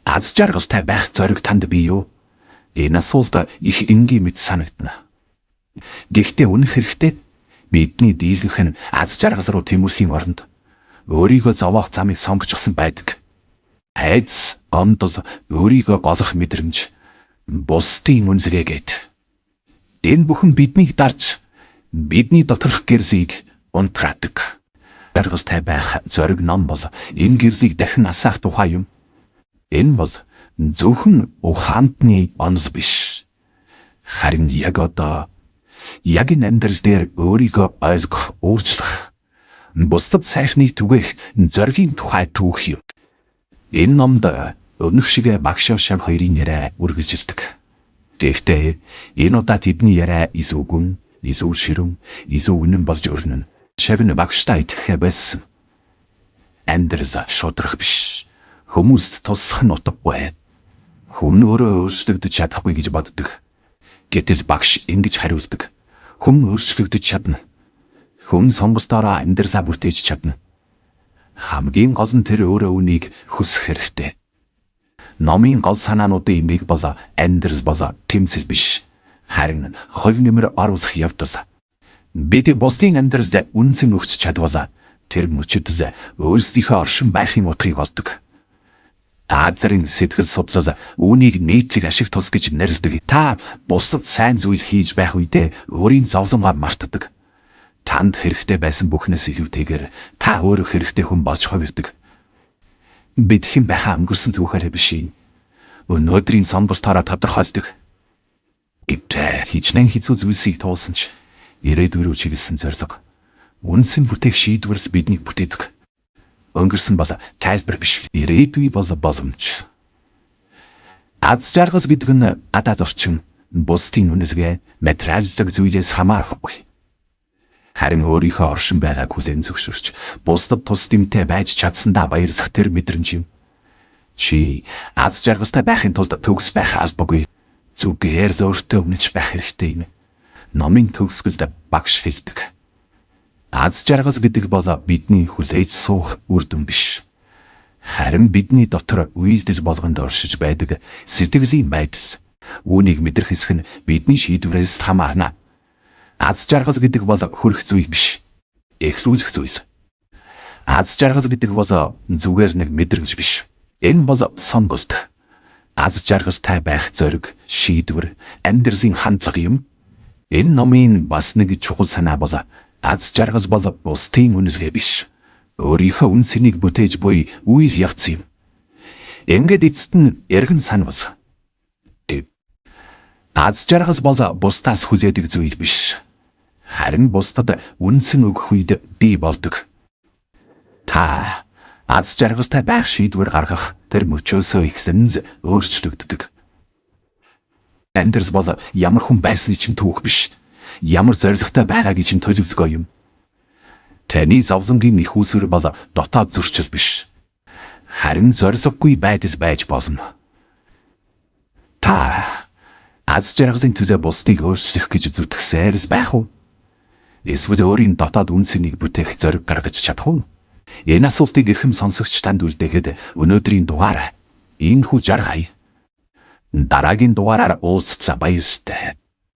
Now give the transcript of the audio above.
Аз жаргалтай байх зориг танд бий юу? Энэ асуулт их энгийн мэт санагдана. Гэхдээ үнэн хэрэгтээ бидний дийлэнх нь аз жаргал руу тэмүүлсийн оронд өөрийгөө зовоох замыг сонгочихсон байдаг. Айдас, гомдол, өөрийгөө голох мэдрэмж, бусдын үнсгээгээд энэ бүхэн биднийг дарж бидний доторх гэрзийг унтраадаг. Жаргалтай байх зориг ном бол энэ гэрзийг дахин асаах тухай юм. Энэ бол зөвхөн ухаантны онол биш. Харин яг одоо яг энэ амьдрал дээр өөрийгөө ойлгох, өөрчлөх, бусдад сайхныг түгээх зоригийн тухай түүх юм. Энэ номд өнөх шиг багш шав хоёрын яриа үргэлжилдэг. Тэгэхдээ энэ удаа тэдний яриа изүүгүн, изүү ширүүн, изүү үнэн болж өрнөн. Шавны багштай итгэхэ байсан. Амьдрал шудрах биш. Хүмүүст туслах нь утгагүй. Хүн өөрөө өөрчлөгдөж чадахгүй гэж боддог. Гэтэл багш ингэж хариулдаг. Хүн өөрчлөгдөж чадна. Хүн сонголтоороо амьдралаа бүтээж чадна. Хамгийн гол нь тэр өөрөө үнийг хүсэх хэрэгтэй. Номын гол санаануудын имийг бол амьдрал бол тэмцэл биш. Харин хувь нэмэр оруулах явдал. Бид бусдын амьдралд үнэн өгч чадвал тэр мөчөд өөрсдийнхөө оршин байхын утгыг олдог. Азрын сэтгэл судлал үүнийг нийтлэг ашиг тус гэж нэрлэдэг. Та бусдад сайн зүйл хийж байх үедээ өөрийн зовлонгоо мартдаг. Танд хэрэгтэй байсан бүхнээс илүүтэйгээр та өөрөө хэрэгтэй хүн болж хувирдаг. Бид хэн байхаа өнгөрсөн түүхээрээ биш. Өнөөдрийн сонголтоороо тодорхойлдог. Ивэ хичнээн хэцүү зүйлсийг туулсан ч ирээдүй рүү чиглэсэн зориг. Үндсэн бүтээх шийдвэрс биднийг бүтээдэг. Өнгөрсөн бол тайлбар биш. Ирээдүй бол боломж. Аз жаргал гэдэг нь гадаад орчин, бусдын үнэлгээ, материаллык зүйлээс хамаарахгүй. Харин өөрийнхөө оршин байгааг хүлээн зөвшөөрч, бусдад тус дэмтэй байж чадсандаа баярлах тэр мэдрэмж юм. Чи аз жаргалтай байхын тулд төгс байх албагүй. Зүгээр л өөртөө үнэж байх хэрэгтэй юм. Номын төгсгөлд багш хэлдэг. Аз жаргал гэдэг бол бидний хүлээж суух үр дүн биш. Харин бидний дотор үйлдэл болгонд оршиж байдаг сэтгэлийн байдал. Үүнийг мэдрэх хэсэг нь бидний шийдвэрээс хамаарна. Аз жаргал гэдэг бол хүрх зүйл биш. Эхлүүлэх зүйл. Аз жаргал гэдэг бол зүгээр нэг мэдрэмж биш. Энэ бол сонголт. Аз жаргалтай байх зориг, шийдвэр, амьдралын хандлага юм. Энэ номын бас нэг чухал санаа бол аз жаргал бол бусдын үнэлгээ биш. Өөрийнхөө үнснийг бүтээж буй үйл явц юм. Ингээд эцэст нь эргэн санвал. Аз жаргал бол бусдаас хүлээдэг зүйл биш. Харин бусдад үнсэн өгөх үед бий болдог. Та аз жаргалтай байх шийдвэр гаргах тэр мөчөөсөө ихсэн өөрчлөгддөг. Амьдрал бол ямар хүн байсан чинь түүх биш. Ямар зоригтой байгаагийн чинь төлөвлөгөө юм. Таны зовлонгийн их үүсвэр бол дотоод зөрчил биш. Харин зориггүй байдал байж болно. Та аз жаргалын төлөө бусдыг өөрчлөх гэж зүтгэсээр байх уу? Эсвэл өөрийн дотоод үнснийг бүтээх зориг гаргаж чадах уу? Энэ асуултыг эрхэм сонсогч танд үлдээхэд өнөөдрийн дугаар энэ хүү жаргая. Дараагийн дугаараар уулзлаа баяртай.